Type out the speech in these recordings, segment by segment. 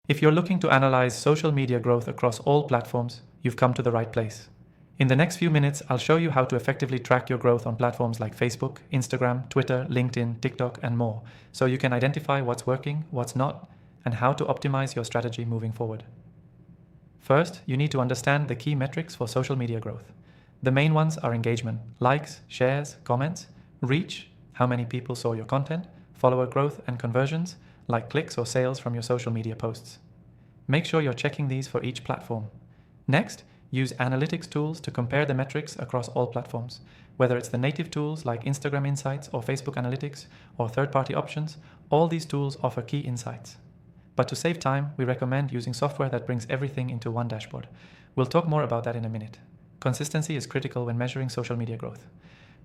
If you're looking to analyze social media growth across all platforms, you've come to the right place. In the next few minutes, I'll show you how to effectively track your growth on platforms like Facebook, Instagram, Twitter, LinkedIn, TikTok, and more, so you can identify what's working, what's not, and how to optimize your strategy moving forward. First, you need to understand the key metrics for social media growth. The main ones are engagement, likes, shares, comments, reach, how many people saw your content, follower growth, and conversions, like clicks or sales from your social media posts. Make sure you're checking these for each platform. Next, use analytics tools to compare the metrics across all platforms. Whether it's the native tools like Instagram Insights or Facebook Analytics or third-party options, all these tools offer key insights. But to save time, we recommend using software that brings everything into one dashboard. We'll talk more about that in a minute. Consistency is critical when measuring social media growth.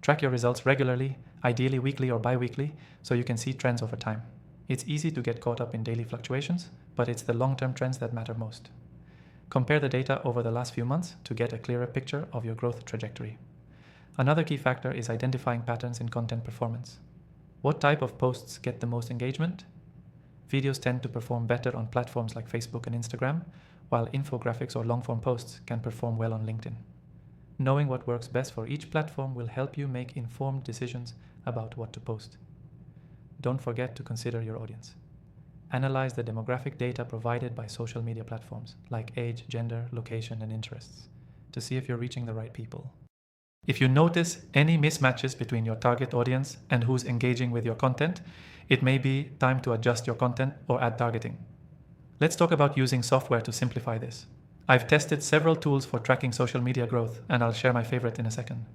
Track your results regularly, ideally weekly or bi-weekly, so you can see trends over time. It's easy to get caught up in daily fluctuations, but it's the long-term trends that matter most. Compare the data over the last few months to get a clearer picture of your growth trajectory. Another key factor is identifying patterns in content performance. What type of posts get the most engagement? Videos tend to perform better on platforms like Facebook and Instagram, while infographics or long-form posts can perform well on LinkedIn. Knowing what works best for each platform will help you make informed decisions about what to post. Don't forget to consider your audience. Analyze the demographic data provided by social media platforms, like age, gender, location, and interests, to see if you're reaching the right people. If you notice any mismatches between your target audience and who's engaging with your content, it may be time to adjust your content or add targeting. Let's talk about using software to simplify this. I've tested several tools for tracking social media growth, and I'll share my favorite in a second.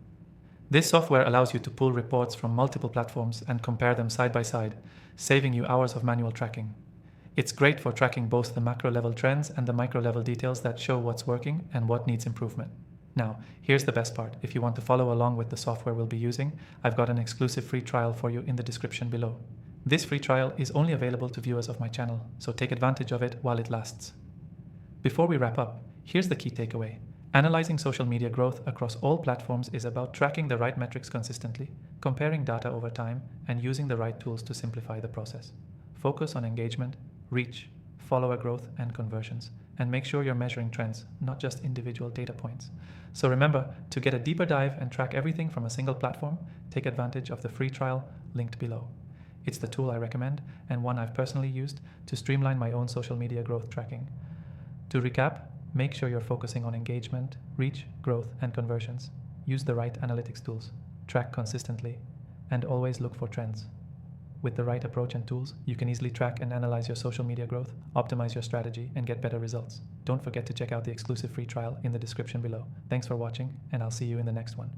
This software allows you to pull reports from multiple platforms and compare them side by side, saving you hours of manual tracking. It's great for tracking both the macro-level trends and the micro-level details that show what's working and what needs improvement. Now, here's the best part. If you want to follow along with the software we'll be using, I've got an exclusive free trial for you in the description below. This free trial is only available to viewers of my channel, so take advantage of it while it lasts. Before we wrap up, here's the key takeaway. Analyzing social media growth across all platforms is about tracking the right metrics consistently, comparing data over time, and using the right tools to simplify the process. Focus on engagement, reach, follower growth, and conversions, and make sure you're measuring trends, not just individual data points. So remember, to get a deeper dive and track everything from a single platform, take advantage of the free trial linked below. It's the tool I recommend, and one I've personally used to streamline my own social media growth tracking. To recap, make sure you're focusing on engagement, reach, growth, and conversions. Use the right analytics tools, track consistently, and always look for trends. With the right approach and tools, you can easily track and analyze your social media growth, optimize your strategy, and get better results. Don't forget to check out the exclusive free trial in the description below. Thanks for watching, and I'll see you in the next one.